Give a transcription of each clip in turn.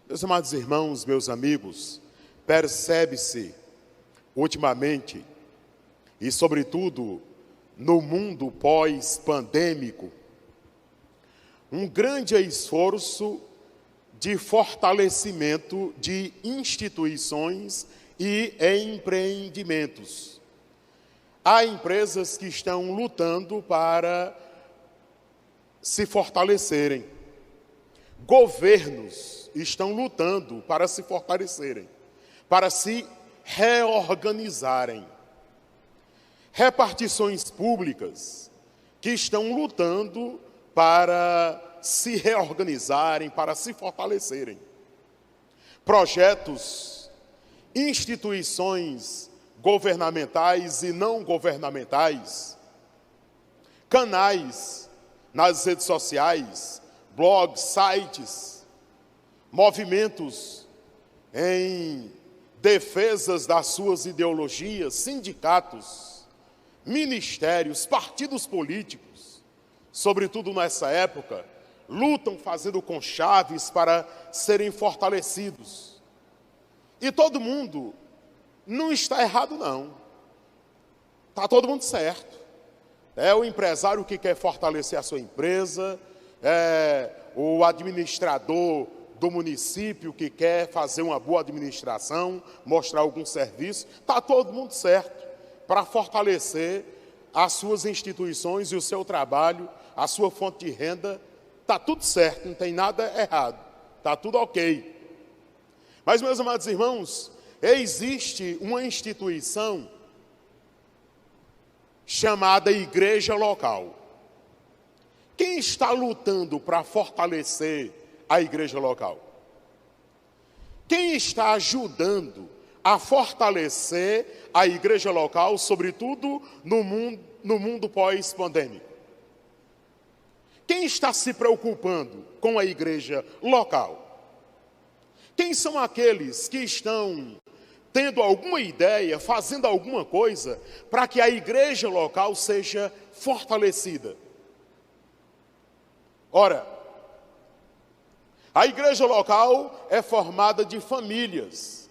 Meus amados irmãos, meus amigos, percebe-se ultimamente, e sobretudo no mundo pós-pandêmico, um grande esforço de fortalecimento de instituições e empreendimentos. Há empresas que estão lutando para se fortalecerem. Governos estão lutando para se fortalecerem, para se reorganizarem. Repartições públicas que estão lutando para se reorganizarem, para se fortalecerem. Projetos, instituições governamentais e não governamentais, canais nas redes sociais, blogs, sites, movimentos em defesas das suas ideologias, sindicatos, ministérios, partidos políticos, sobretudo nessa época, lutam fazendo conchaves para serem fortalecidos. E todo mundo não está errado, não. Está todo mundo certo. É o empresário que quer fortalecer a sua empresa, é o administrador do município que quer fazer uma boa administração, mostrar algum serviço. Está todo mundo certo para fortalecer as suas instituições e o seu trabalho, a sua fonte de renda. Está tudo certo, não tem nada errado. Está tudo ok. Mas, meus amados irmãos, existe uma instituição chamada igreja local. Quem está lutando para fortalecer a igreja local? Quem está ajudando a fortalecer a igreja local, sobretudo no mundo pós-pandêmico? Quem está se preocupando com a igreja local? Quem são aqueles que estão tendo alguma ideia, fazendo alguma coisa para que a igreja local seja fortalecida? Ora, a igreja local é formada de famílias.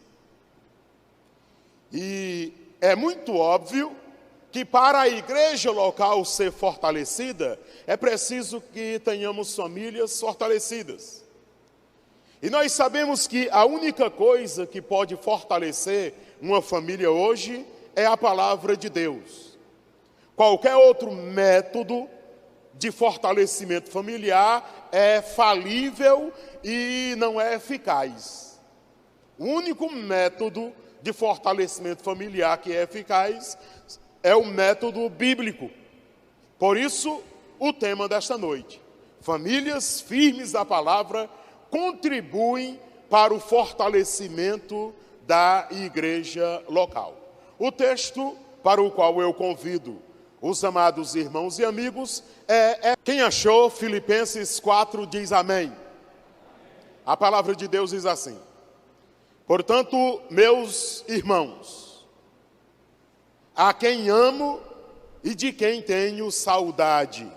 E é muito óbvio que para a igreja local ser fortalecida, é preciso que tenhamos famílias fortalecidas. E nós sabemos que a única coisa que pode fortalecer uma família hoje é a palavra de Deus. Qualquer outro método de fortalecimento familiar é falível e não é eficaz. O único método de fortalecimento familiar que é eficaz é o método bíblico. Por isso, o tema desta noite: famílias firmes da palavra contribuem para o fortalecimento da igreja local. O texto para o qual eu convido os amados irmãos e amigos quem achou, Filipenses 4 diz amém. A palavra de Deus diz assim: portanto, meus irmãos, a quem amo e de quem tenho saudade,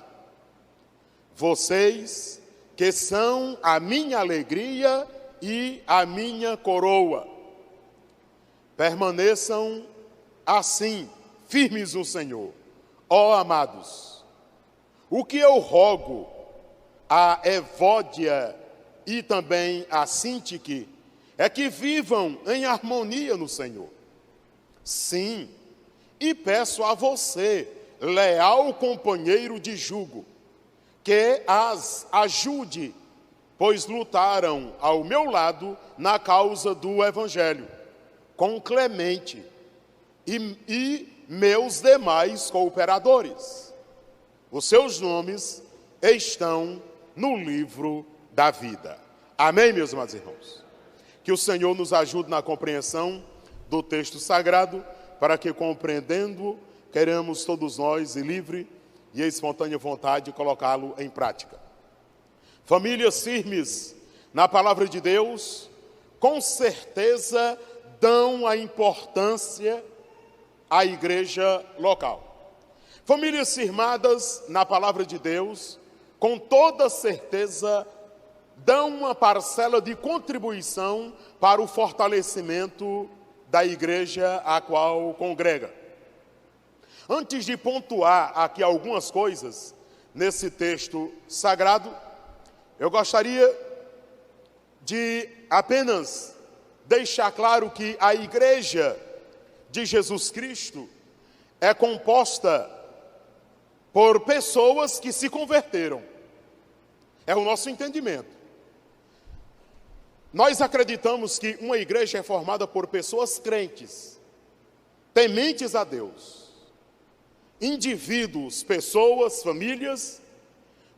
vocês que são a minha alegria e a minha coroa, permaneçam assim, firmes no Senhor. Ó amados, o que eu rogo a Evódia e também a Sintique é que vivam em harmonia no Senhor. Sim, e peço a você, leal companheiro de jugo, que as ajude, pois lutaram ao meu lado na causa do Evangelho, com Clemente e meus demais cooperadores. Os seus nomes estão no livro da vida. Amém, meus amados irmãos? Que o Senhor nos ajude na compreensão do texto sagrado, para que, compreendendo, queremos todos nós, e livre e espontânea vontade, colocá-lo em prática. Famílias firmes na palavra de Deus, com certeza dão a importância à igreja local. Famílias firmadas na palavra de Deus, com toda certeza dão uma parcela de contribuição para o fortalecimento da igreja a qual congrega. Antes de pontuar aqui algumas coisas nesse texto sagrado, eu gostaria de apenas deixar claro que a igreja de Jesus Cristo é composta por pessoas que se converteram. É o nosso entendimento. Nós acreditamos que uma igreja é formada por pessoas crentes, tementes a Deus. Indivíduos, pessoas, famílias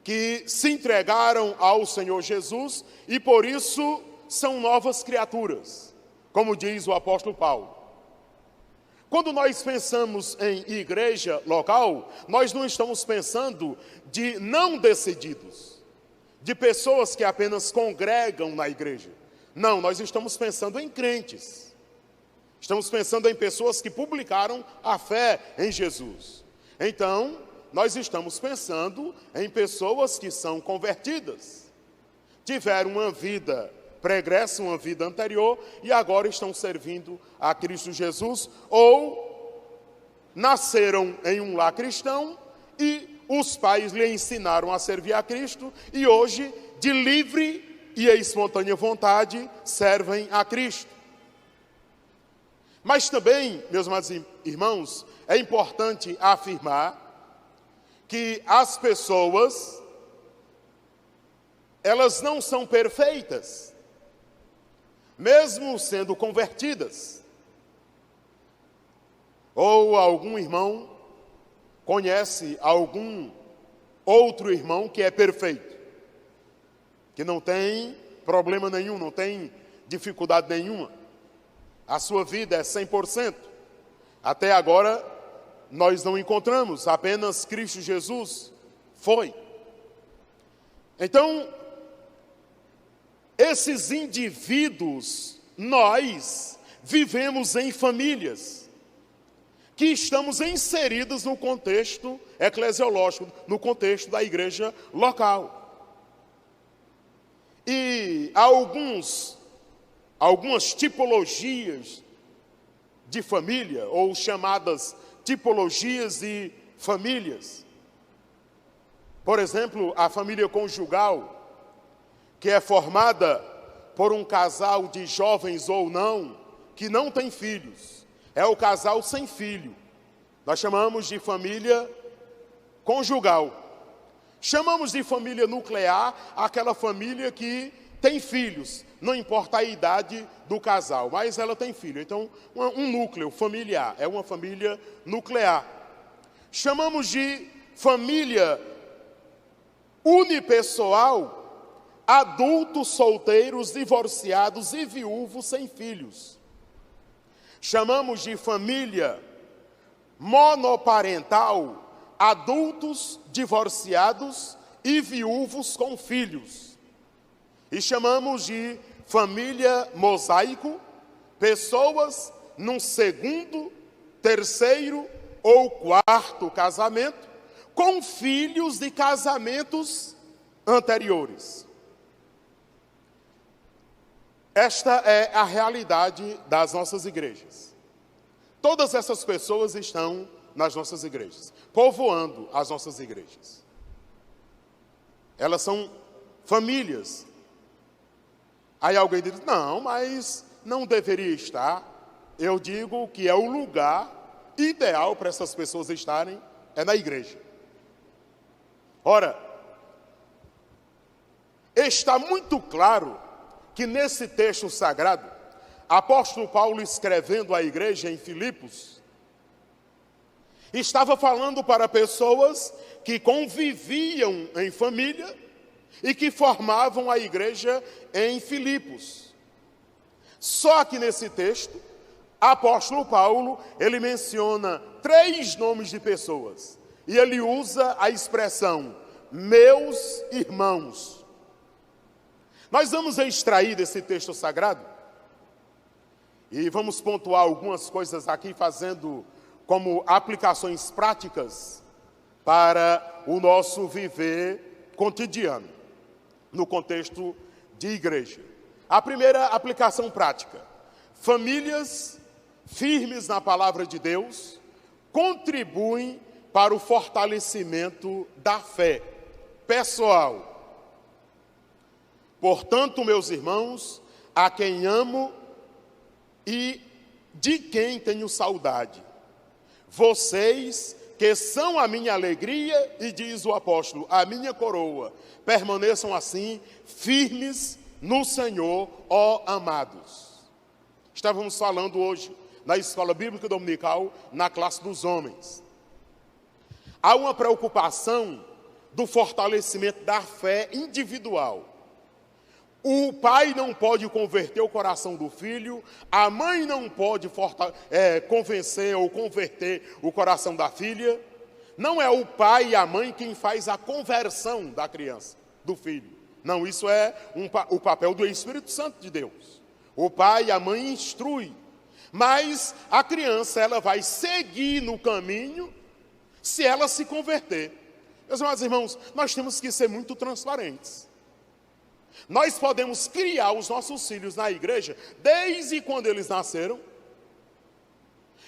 que se entregaram ao Senhor Jesus e por isso são novas criaturas, como diz o apóstolo Paulo. Quando nós pensamos em igreja local, nós não estamos pensando de não decididos, de pessoas que apenas congregam na igreja. Não, nós estamos pensando em crentes. Estamos pensando em pessoas que publicaram a fé em Jesus. Então, nós estamos pensando em pessoas que são convertidas, tiveram uma vida pregressa, uma vida anterior, e agora estão servindo a Cristo Jesus, ou nasceram em um lar cristão e os pais lhe ensinaram a servir a Cristo, e hoje, de livre e espontânea vontade, servem a Cristo. Mas também, meus amados irmãos, é importante afirmar que as pessoas, elas não são perfeitas, mesmo sendo convertidas. Ou algum irmão conhece algum outro irmão que é perfeito, que não tem problema nenhum, não tem dificuldade nenhuma. A sua vida é 100%. Até agora, nós não encontramos, apenas Cristo Jesus foi. Então, esses indivíduos, nós vivemos em famílias, que estamos inseridos no contexto eclesiológico, no contexto da igreja local. E algumas tipologias de família, ou chamadas tipologias de famílias. Por exemplo, a família conjugal, que é formada por um casal de jovens ou não, que não tem filhos. É o casal sem filho. Nós chamamos de família conjugal. Chamamos de família nuclear aquela família que tem filhos, não importa a idade do casal, mas ela tem filho. Então, um núcleo familiar, é uma família nuclear. Chamamos de família unipessoal, adultos solteiros, divorciados e viúvos sem filhos. Chamamos de família monoparental, adultos divorciados e viúvos com filhos. E chamamos de família mosaico, pessoas num segundo, terceiro ou quarto casamento, com filhos de casamentos anteriores. Esta é a realidade das nossas igrejas. Todas essas pessoas estão nas nossas igrejas, povoando as nossas igrejas. Elas são famílias. Aí alguém diz, não, mas não deveria estar. Eu digo que é o lugar ideal para essas pessoas estarem, é na igreja. Ora, está muito claro que nesse texto sagrado, apóstolo Paulo escrevendo à igreja em Filipos, estava falando para pessoas que conviviam em família e que formavam a igreja em Filipos. Só que nesse texto, apóstolo Paulo, ele menciona 3 nomes de pessoas. E ele usa a expressão, meus irmãos. Nós vamos extrair desse texto sagrado e vamos pontuar algumas coisas aqui, fazendo como aplicações práticas para o nosso viver cotidiano, no contexto de igreja. A primeira aplicação prática: famílias firmes na palavra de Deus contribuem para o fortalecimento da fé pessoal. Portanto, meus irmãos, a quem amo e de quem tenho saudade, vocês que são a minha alegria, e diz o apóstolo, a minha coroa, permaneçam assim, firmes no Senhor, ó amados. Estávamos falando hoje, na escola bíblica dominical, na classe dos homens. Há uma preocupação do fortalecimento da fé individual. O pai não pode converter o coração do filho, a mãe não pode convencer ou converter o coração da filha. Não é o pai e a mãe quem faz a conversão da criança, do filho. Não, isso é o papel do Espírito Santo de Deus. O pai e a mãe instruem, mas a criança ela vai seguir no caminho se ela se converter. Meus amados irmãos, nós temos que ser muito transparentes. Nós podemos criar os nossos filhos na igreja desde quando eles nasceram,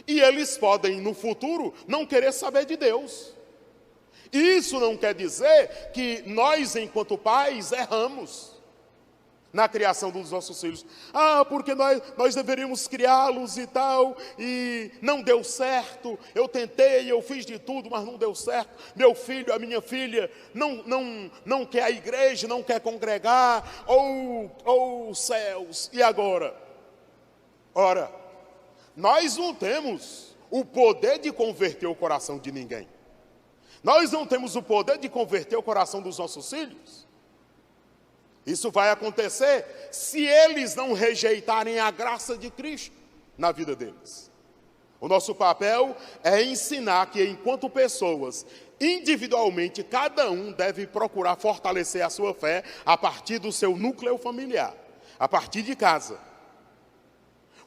e eles podem no futuro não querer saber de Deus. Isso não quer dizer que nós, enquanto pais, erramos na criação dos nossos filhos. Porque nós deveríamos criá-los e tal, e não deu certo, eu tentei, eu fiz de tudo, mas não deu certo. Meu filho, a minha filha, não quer a igreja, não quer congregar, ou céus, e agora? Ora, nós não temos o poder de converter o coração de ninguém. Nós não temos o poder de converter o coração dos nossos filhos. Isso vai acontecer se eles não rejeitarem a graça de Cristo na vida deles. O nosso papel é ensinar que, enquanto pessoas, individualmente, cada um deve procurar fortalecer a sua fé a partir do seu núcleo familiar, a partir de casa.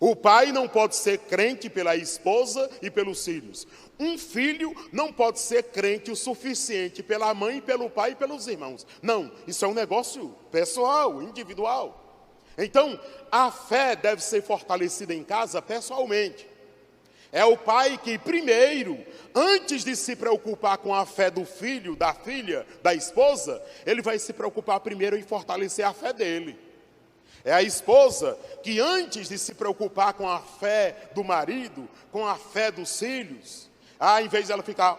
O pai não pode ser crente pela esposa e pelos filhos. Um filho não pode ser crente o suficiente pela mãe, pelo pai e pelos irmãos. Não, isso é um negócio pessoal, individual. Então, a fé deve ser fortalecida em casa pessoalmente. É o pai que primeiro, antes de se preocupar com a fé do filho, da filha, da esposa, ele vai se preocupar primeiro em fortalecer a fé dele. É a esposa que, antes de se preocupar com a fé do marido, com a fé dos filhos, em vez de ela ficar,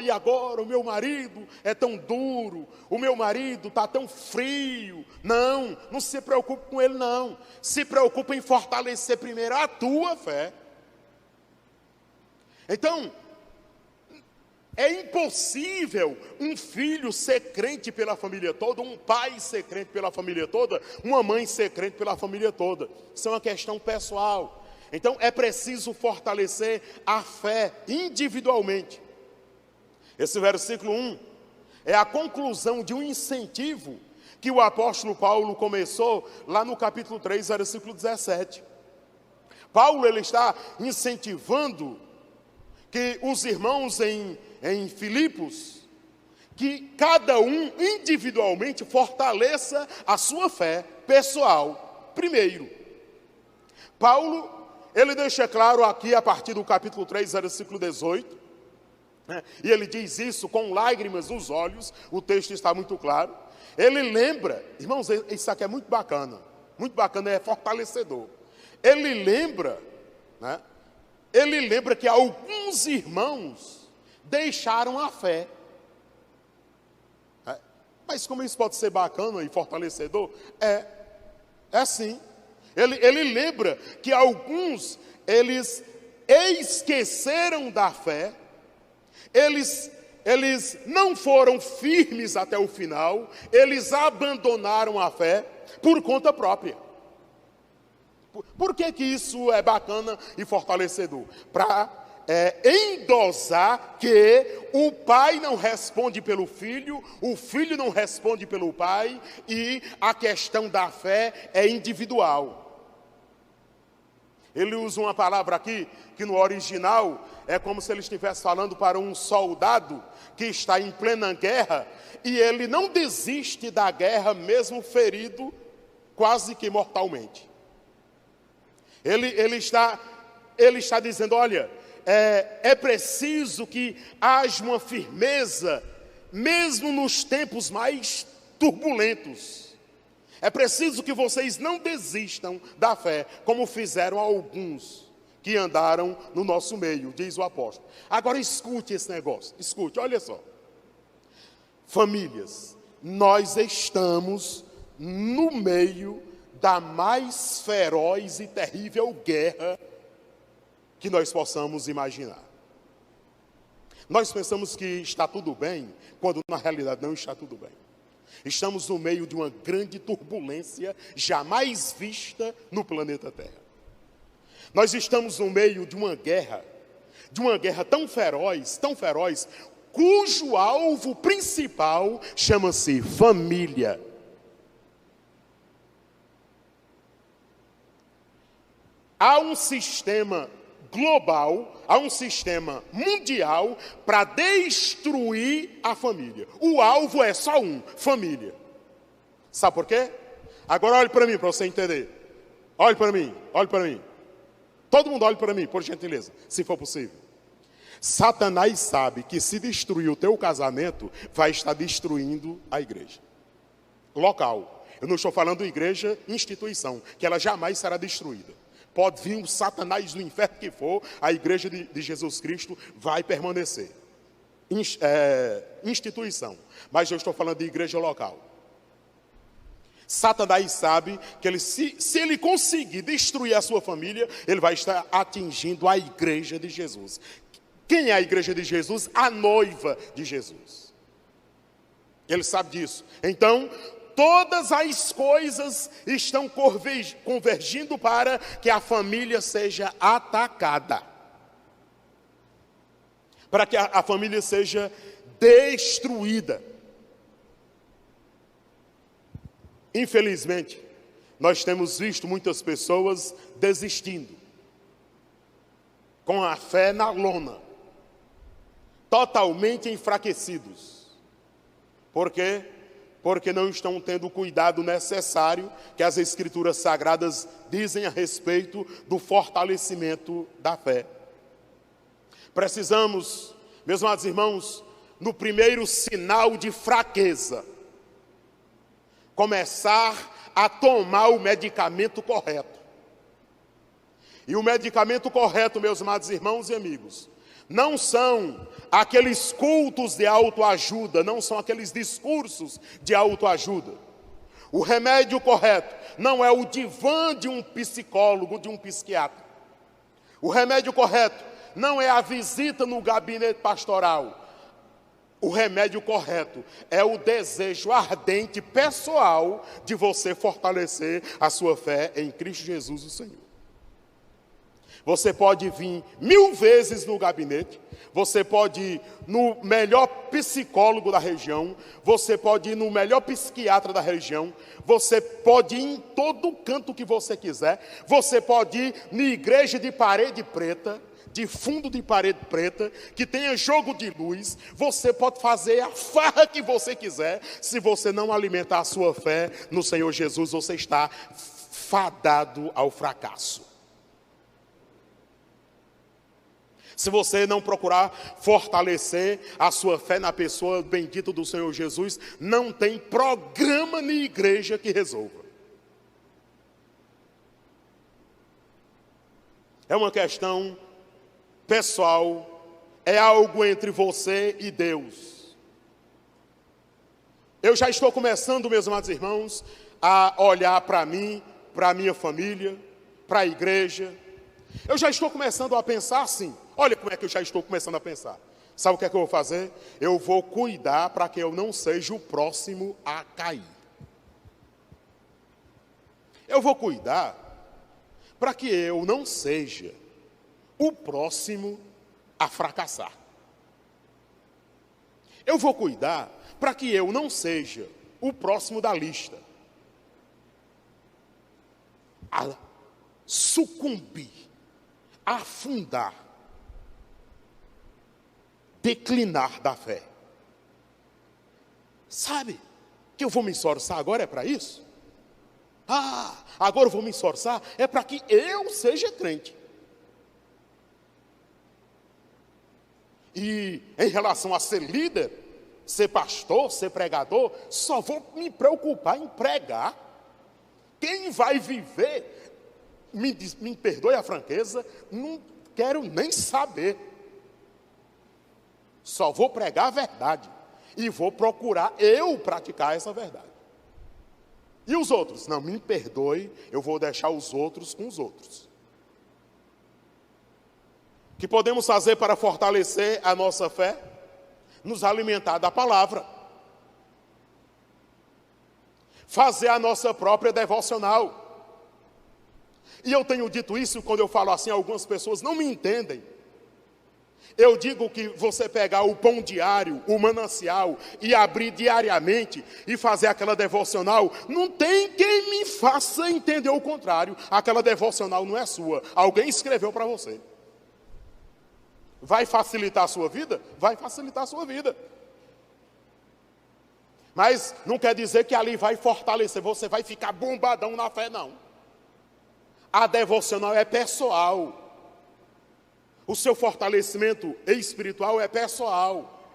e agora o meu marido é tão duro, o meu marido está tão frio. Não se preocupe com ele não. Se preocupe em fortalecer primeiro a tua fé. Então, é impossível um filho ser crente pela família toda, um pai ser crente pela família toda, uma mãe ser crente pela família toda. Isso é uma questão pessoal. Então é preciso fortalecer a fé individualmente. Esse versículo 1 é a conclusão de um incentivo que o apóstolo Paulo começou lá no capítulo 3, versículo 17. Paulo ele está incentivando que os irmãos em Filipos, que cada um individualmente fortaleça a sua fé pessoal primeiro. Paulo, ele deixa claro aqui a partir do capítulo 3, versículo 18, e ele diz isso com lágrimas nos olhos, o texto está muito claro. Ele lembra, irmãos, isso aqui é muito bacana, é fortalecedor. Ele lembra que alguns irmãos deixaram a fé. Mas como isso pode ser bacana e fortalecedor? É sim. Ele lembra que alguns, eles esqueceram da fé, eles não foram firmes até o final, eles abandonaram a fé por conta própria. Por que isso é bacana e fortalecedor? Para endosar que o pai não responde pelo filho, o filho não responde pelo pai, e a questão da fé é individual. Ele usa uma palavra aqui, que no original é como se ele estivesse falando para um soldado que está em plena guerra, e ele não desiste da guerra mesmo ferido, quase que mortalmente. Ele está dizendo, olha, é preciso que haja uma firmeza, mesmo nos tempos mais turbulentos. É preciso que vocês não desistam da fé, como fizeram alguns que andaram no nosso meio, diz o apóstolo. Agora escute esse negócio, escute, olha só. Famílias, nós estamos no meio da mais feroz e terrível guerra que nós possamos imaginar. Nós pensamos que está tudo bem, quando na realidade não está tudo bem. Estamos no meio de uma grande turbulência jamais vista no planeta Terra. Nós estamos no meio de uma guerra tão feroz, cujo alvo principal chama-se família. Há um sistema global, há um sistema mundial para destruir a família. O alvo é só um, família. Sabe por quê? Agora olhe para mim para você entender. Olhe para mim. Todo mundo olhe para mim, por gentileza, se for possível. Satanás sabe que se destruir o teu casamento, vai estar destruindo a igreja local. Eu não estou falando igreja, instituição, que ela jamais será destruída. Pode vir o Satanás do inferno que for, a igreja de Jesus Cristo vai permanecer. Instituição. Mas eu estou falando de igreja local. Satanás sabe que se ele conseguir destruir a sua família, ele vai estar atingindo a igreja de Jesus. Quem é a igreja de Jesus? A noiva de Jesus. Ele sabe disso. Então, todas as coisas estão convergindo para que a família seja atacada. Para que a família seja destruída. Infelizmente, nós temos visto muitas pessoas desistindo. Com a fé na lona. Totalmente enfraquecidos. Por quê? Porque não estão tendo o cuidado necessário que as Escrituras Sagradas dizem a respeito do fortalecimento da fé. Precisamos, meus amados irmãos, no primeiro sinal de fraqueza, começar a tomar o medicamento correto. E o medicamento correto, meus amados irmãos e amigos, não são aqueles cultos de autoajuda, não são aqueles discursos de autoajuda. O remédio correto não é o divã de um psicólogo, de um psiquiatra. O remédio correto não é a visita no gabinete pastoral. O remédio correto é o desejo ardente pessoal de você fortalecer a sua fé em Cristo Jesus, o Senhor. Você pode vir 1000 vezes no gabinete, você pode ir no melhor psicólogo da região, você pode ir no melhor psiquiatra da região, você pode ir em todo canto que você quiser, você pode ir na igreja de parede preta, de fundo de parede preta, que tenha jogo de luz, você pode fazer a farra que você quiser, se você não alimentar a sua fé no Senhor Jesus, você está fadado ao fracasso. Se você não procurar fortalecer a sua fé na pessoa bendita do Senhor Jesus, não tem programa na igreja que resolva. É uma questão pessoal, é algo entre você e Deus. Eu já estou começando, meus amados irmãos, a olhar para mim, para a minha família, para a igreja. Eu já estou começando a pensar assim. Olha como é que eu já estou começando a pensar. Sabe o que é que eu vou fazer? Eu vou cuidar para que eu não seja o próximo a cair. Eu vou cuidar para que eu não seja o próximo a fracassar. Eu vou cuidar para que eu não seja o próximo da lista a sucumbir, a afundar, declinar da fé. Sabe que eu vou me esforçar agora é para isso? Agora eu vou me esforçar, é para que eu seja crente. E em relação a ser líder, ser pastor, ser pregador, só vou me preocupar em pregar. Quem vai viver, me perdoe a franqueza, não quero nem saber. Só vou pregar a verdade. E vou procurar eu praticar essa verdade. E os outros? Não, me perdoe, eu vou deixar os outros com os outros. O que podemos fazer para fortalecer a nossa fé? Nos alimentar da palavra. Fazer a nossa própria devocional. E eu tenho dito isso quando eu falo assim, algumas pessoas não me entendem. Eu digo que você pegar o pão diário, o manancial, e abrir diariamente e fazer aquela devocional, não tem quem me faça entender o contrário. Aquela devocional não é sua, alguém escreveu para você. Vai facilitar a sua vida? Vai facilitar a sua vida. Mas não quer dizer que ali vai fortalecer, você vai ficar bombadão na fé, não. A devocional é pessoal. O seu fortalecimento espiritual é pessoal.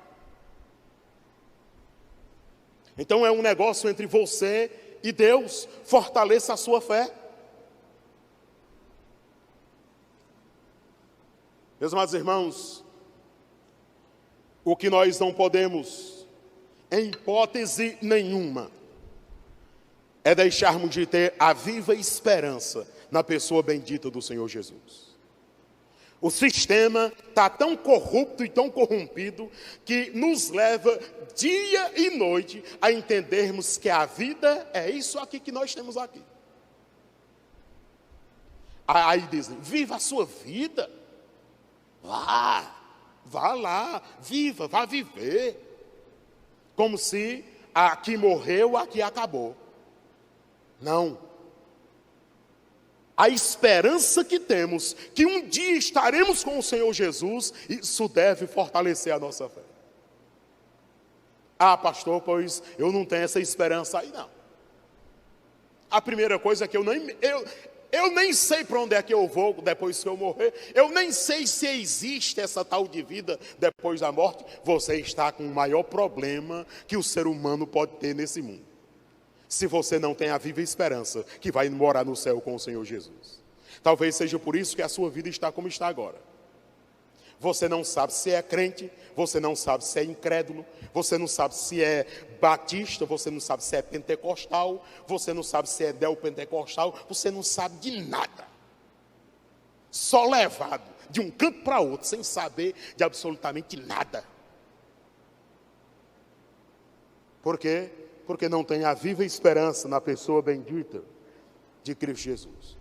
Então é um negócio entre você e Deus. Fortaleça a sua fé. Meus amados irmãos, o que nós não podemos, em hipótese nenhuma, é deixarmos de ter a viva esperança na pessoa bendita do Senhor Jesus. O sistema está tão corrupto e tão corrompido que nos leva dia e noite a entendermos que a vida é isso aqui que nós temos aqui. Aí dizem, viva a sua vida. Vá lá, viva, vá viver. Como se aqui morreu, aqui acabou. Não. A esperança que temos, que um dia estaremos com o Senhor Jesus, isso deve fortalecer a nossa fé. Pastor, pois eu não tenho essa esperança aí, não. A primeira coisa é que eu nem sei para onde é que eu vou depois que eu morrer. Eu nem sei se existe essa tal de vida depois da morte. Você está com o maior problema que o ser humano pode ter nesse mundo. Se você não tem a viva esperança que vai morar no céu com o Senhor Jesus. Talvez seja por isso que a sua vida está como está agora. Você não sabe se é crente, você não sabe se é incrédulo, você não sabe se é batista, você não sabe se é pentecostal, você não sabe se é neopentecostal, você não sabe de nada. Só levado de um canto para outro, sem saber de absolutamente nada. Por quê? Porque não tem a viva esperança na pessoa bendita de Cristo Jesus.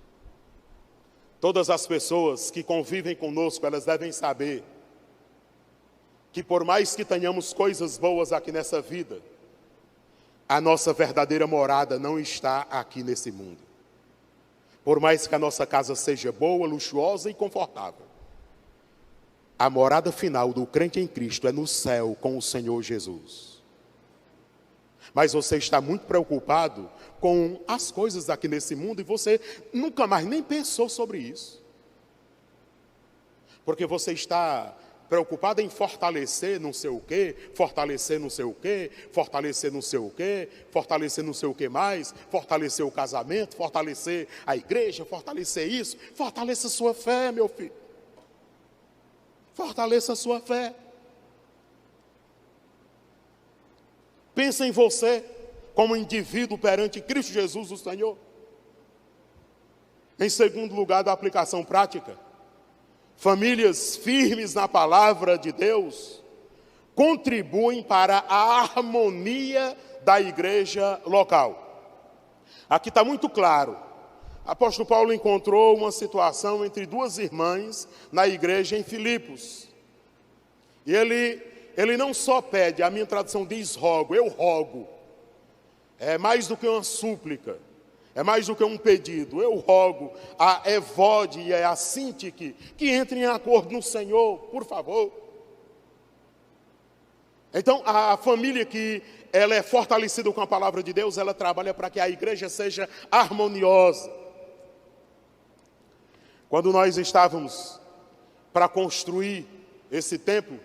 Todas as pessoas que convivem conosco, elas devem saber que por mais que tenhamos coisas boas aqui nessa vida, a nossa verdadeira morada não está aqui nesse mundo. Por mais que a nossa casa seja boa, luxuosa e confortável, a morada final do crente em Cristo é no céu com o Senhor Jesus. Mas você está muito preocupado com as coisas aqui nesse mundo e você nunca mais nem pensou sobre isso. Porque você está preocupado em fortalecer não sei o quê, fortalecer não sei o quê, fortalecer não sei o quê, fortalecer não sei o que mais, fortalecer o casamento, fortalecer a igreja, fortalecer isso. Fortaleça a sua fé, meu filho. Fortaleça a sua fé. Pensa em você como indivíduo perante Cristo Jesus, o Senhor. Em segundo lugar, da aplicação prática, famílias firmes na palavra de Deus contribuem para a harmonia da igreja local. Aqui está muito claro. Apóstolo Paulo encontrou uma situação entre duas irmãs na igreja em Filipos. E ele não só pede, a minha tradução diz rogo, eu rogo. É mais do que uma súplica, é mais do que um pedido. Eu rogo a Evode e a Sintique que entrem em acordo no Senhor, por favor. Então, a família que ela é fortalecida com a palavra de Deus, ela trabalha para que a igreja seja harmoniosa. Quando nós estávamos para construir esse templo,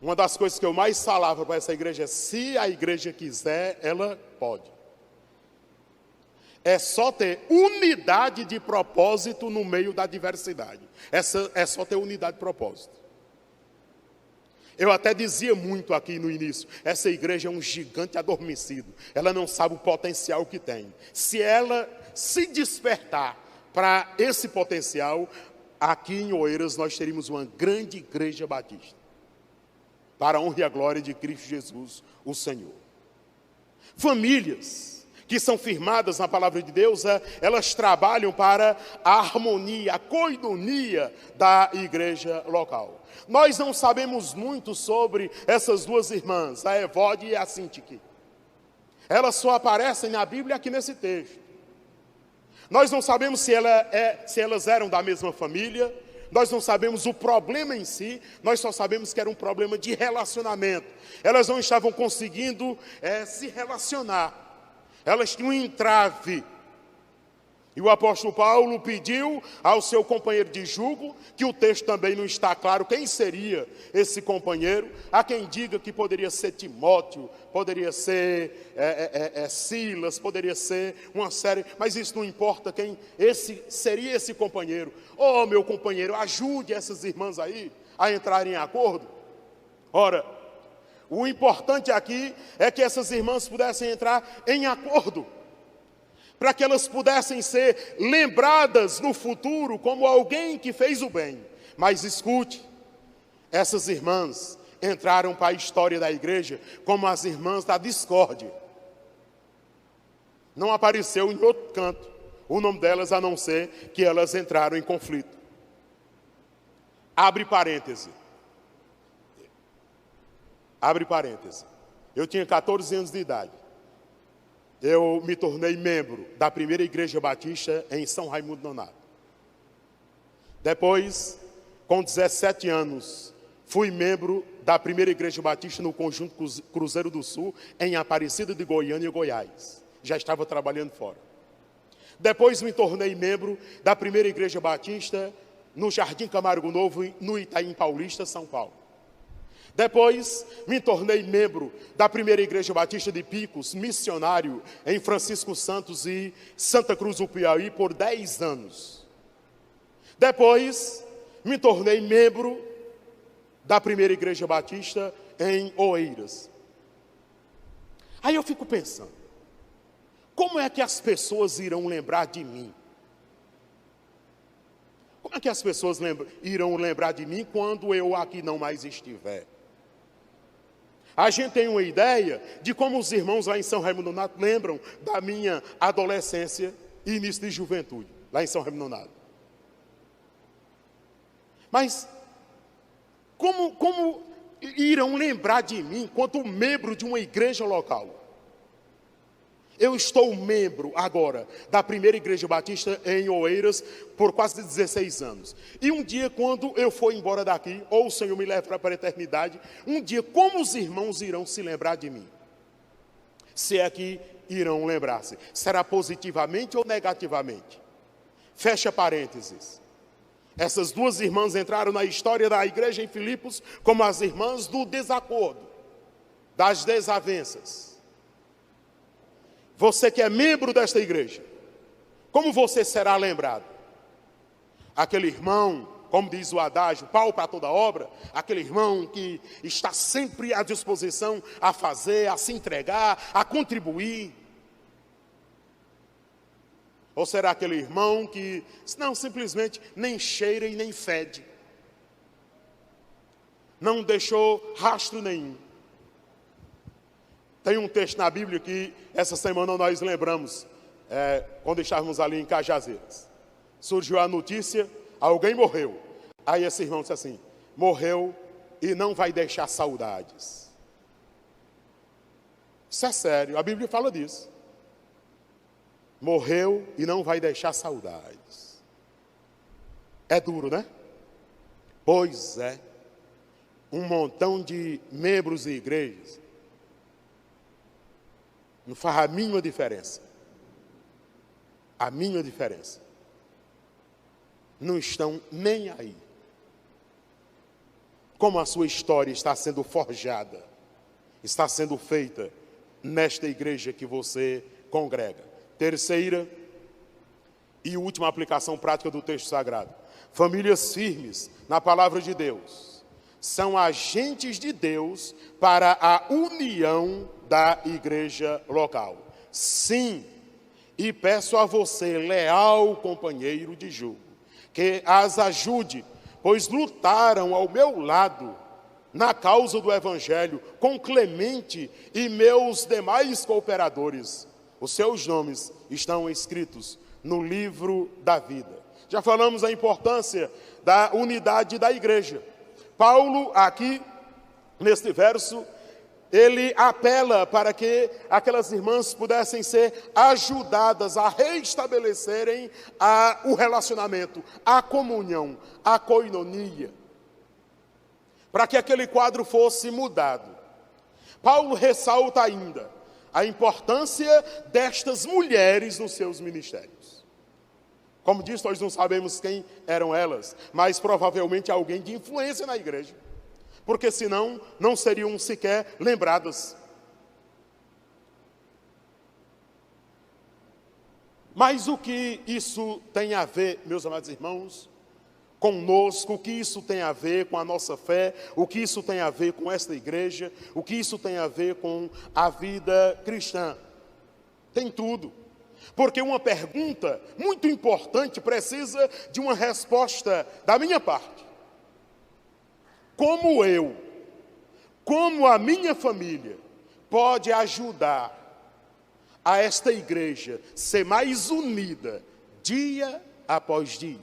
uma das coisas que eu mais falava para essa igreja é: se a igreja quiser, ela pode. É só ter unidade de propósito no meio da diversidade. É só ter unidade de propósito. Eu até dizia muito aqui no início: essa igreja é um gigante adormecido. Ela não sabe o potencial que tem. Se ela se despertar para esse potencial, aqui em Oeiras nós teríamos uma grande igreja batista, para a honra e a glória de Cristo Jesus, o Senhor. Famílias que são firmadas na palavra de Deus, elas trabalham para a harmonia, a coinonia da igreja local. Nós não sabemos muito sobre essas duas irmãs, a Evode e a Sintique. Elas só aparecem na Bíblia aqui nesse texto. Nós não sabemos se elas eram da mesma família, nós não sabemos o problema em si, nós só sabemos que era um problema de relacionamento. Elas não estavam conseguindo se relacionar. Elas tinham um entrave. E o apóstolo Paulo pediu ao seu companheiro de jugo, que o texto também não está claro quem seria esse companheiro. Há quem diga que poderia ser Timóteo, poderia ser Silas, poderia ser uma série, mas isso não importa quem seria esse companheiro. Oh, meu companheiro, ajude essas irmãs aí a entrarem em acordo. Ora, o importante aqui é que essas irmãs pudessem entrar em acordo, para que elas pudessem ser lembradas no futuro como alguém que fez o bem. Mas escute, essas irmãs entraram para a história da igreja como as irmãs da discórdia. Não apareceu em outro canto o nome delas, a não ser que elas entraram em conflito. Abre parêntese. Eu tinha 14 anos de idade. Eu me tornei membro da primeira igreja batista em São Raimundo Nonato. Depois, com 17 anos, fui membro da primeira igreja batista no Conjunto Cruzeiro do Sul, em Aparecida de Goiânia, Goiás. Já estava trabalhando fora. Depois me tornei membro da primeira igreja batista no Jardim Camargo Novo, no Itaim Paulista, São Paulo. Depois, me tornei membro da primeira igreja batista de Picos, missionário em Francisco Santos e Santa Cruz do Piauí por 10 anos. Depois, me tornei membro da primeira igreja batista em Oeiras. Aí eu fico pensando, como é que as pessoas irão lembrar de mim? Como é que as pessoas irão lembrar de mim quando eu aqui não mais estiver? A gente tem uma ideia de como os irmãos lá em São Raimundo Nonato lembram da minha adolescência e início de juventude, lá em São Raimundo Nonato. Mas, como irão lembrar de mim enquanto membro de uma igreja local? Eu estou membro agora da primeira igreja batista em Oeiras por quase 16 anos. E um dia, quando eu for embora daqui, ou o Senhor me levar para a eternidade, um dia, como os irmãos irão se lembrar de mim? Se é que irão lembrar-se. Será positivamente ou negativamente? Fecha parênteses. Essas duas irmãs entraram na história da igreja em Filipos como as irmãs do desacordo, das desavenças. Você que é membro desta igreja, como você será lembrado? Aquele irmão, como diz o adágio, pau para toda obra, aquele irmão que está sempre à disposição a fazer, a se entregar, a contribuir. Ou será aquele irmão que não simplesmente nem cheira e nem fede, não deixou rastro nenhum? Tem um texto na Bíblia que essa semana nós lembramos, quando estávamos ali em Cajazeiras. Surgiu a notícia, alguém morreu. Aí esse irmão disse assim, morreu e não vai deixar saudades. Isso é sério, a Bíblia fala disso. Morreu e não vai deixar saudades. É duro, né? Pois é. Um montão de membros e igrejas não faz a mínima diferença. A mínima diferença. Não estão nem aí. Como a sua história está sendo forjada, está sendo feita nesta igreja que você congrega. Terceira e última aplicação prática do texto sagrado. Famílias firmes na palavra de Deus são agentes de Deus para a união da igreja local. Sim, e peço a você, leal companheiro de julgo, que as ajude, pois lutaram ao meu lado na causa do Evangelho com Clemente e meus demais cooperadores. Os seus nomes estão escritos no livro da vida. Já falamos a importância da unidade da igreja. Paulo, aqui, neste verso, ele apela para que aquelas irmãs pudessem ser ajudadas a restabelecerem o relacionamento, a comunhão, a koinonia, para que aquele quadro fosse mudado. Paulo ressalta ainda a importância destas mulheres nos seus ministérios. Como disse, nós não sabemos quem eram elas, mas provavelmente alguém de influência na igreja, porque senão não seriam sequer lembradas. Mas o que isso tem a ver, meus amados irmãos, conosco? O que isso tem a ver com a nossa fé? O que isso tem a ver com esta igreja? O que isso tem a ver com a vida cristã? Tem tudo. Porque uma pergunta muito importante precisa de uma resposta da minha parte. Como a minha família pode ajudar a esta igreja ser mais unida dia após dia?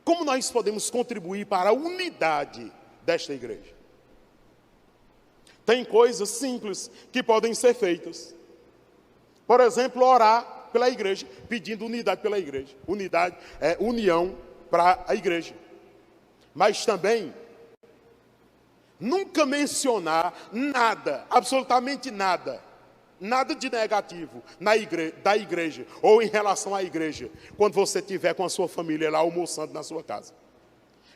Como nós podemos contribuir para a unidade desta igreja? Tem coisas simples que podem ser feitas. Por exemplo, orar pela igreja, pedindo unidade pela igreja. União para a igreja. Mas também, nunca mencionar nada, absolutamente nada de negativo da igreja, ou em relação à igreja, quando você estiver com a sua família lá almoçando na sua casa.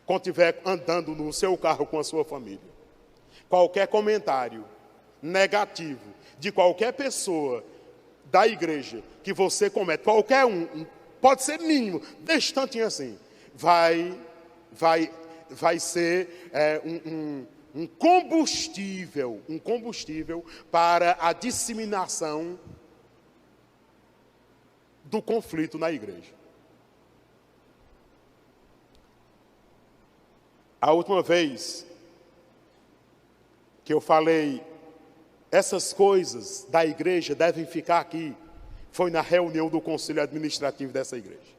Quando estiver andando no seu carro com a sua família. Qualquer comentário negativo de qualquer pessoa da igreja que você comete, qualquer um, pode ser mínimo, desse tantinho assim, vai ser um combustível para a disseminação do conflito na igreja. A última vez que eu falei essas coisas da igreja devem ficar aqui, foi na reunião do conselho administrativo dessa igreja.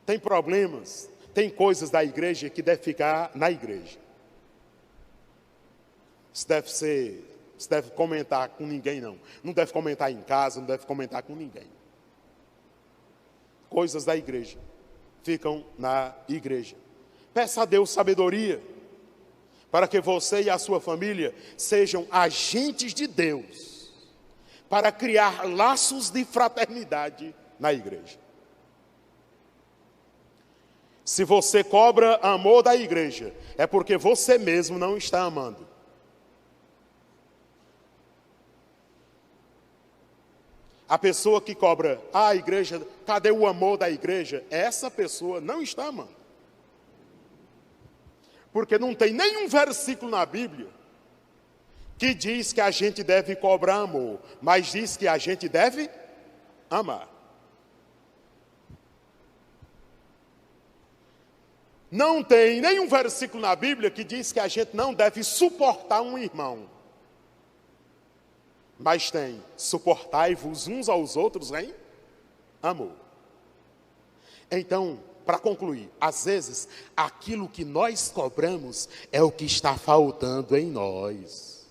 Tem problemas, tem coisas da igreja que devem ficar na igreja. Isso deve comentar com ninguém, não. Não deve comentar em casa, não deve comentar com ninguém. Coisas da igreja ficam na igreja. Peça a Deus sabedoria, para que você e a sua família sejam agentes de Deus, para criar laços de fraternidade na igreja. Se você cobra amor da igreja, é porque você mesmo não está amando. A pessoa que cobra a igreja, cadê o amor da igreja? Essa pessoa não está amando. Porque não tem nenhum versículo na Bíblia que diz que a gente deve cobrar amor, mas diz que a gente deve amar. Não tem nenhum versículo na Bíblia que diz que a gente não deve suportar um irmão. Mas tem, suportai-vos uns aos outros em amor. Então, para concluir, às vezes, aquilo que nós cobramos é o que está faltando em nós.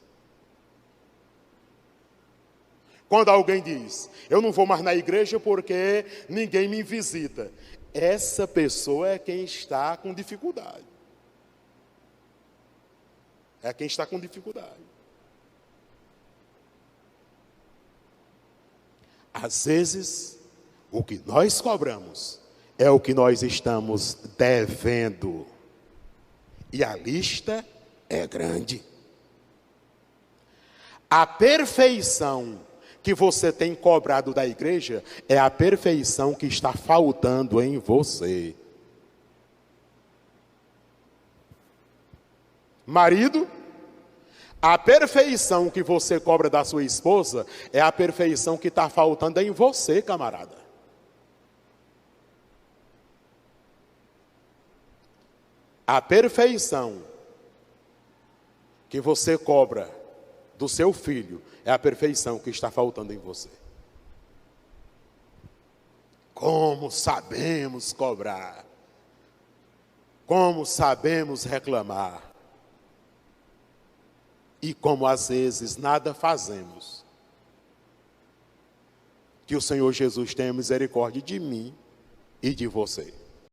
Quando alguém diz, eu não vou mais na igreja porque ninguém me visita. Essa pessoa é quem está com dificuldade. É quem está com dificuldade. Às vezes, o que nós cobramos é o que nós estamos devendo. E a lista é grande. A perfeição que você tem cobrado da igreja é a perfeição que está faltando em você. Marido, a perfeição que você cobra da sua esposa é a perfeição que está faltando em você, camarada. A perfeição que você cobra do seu filho é a perfeição que está faltando em você. Como sabemos cobrar, como sabemos reclamar, e como às vezes nada fazemos. Que o Senhor Jesus tenha misericórdia de mim e de você.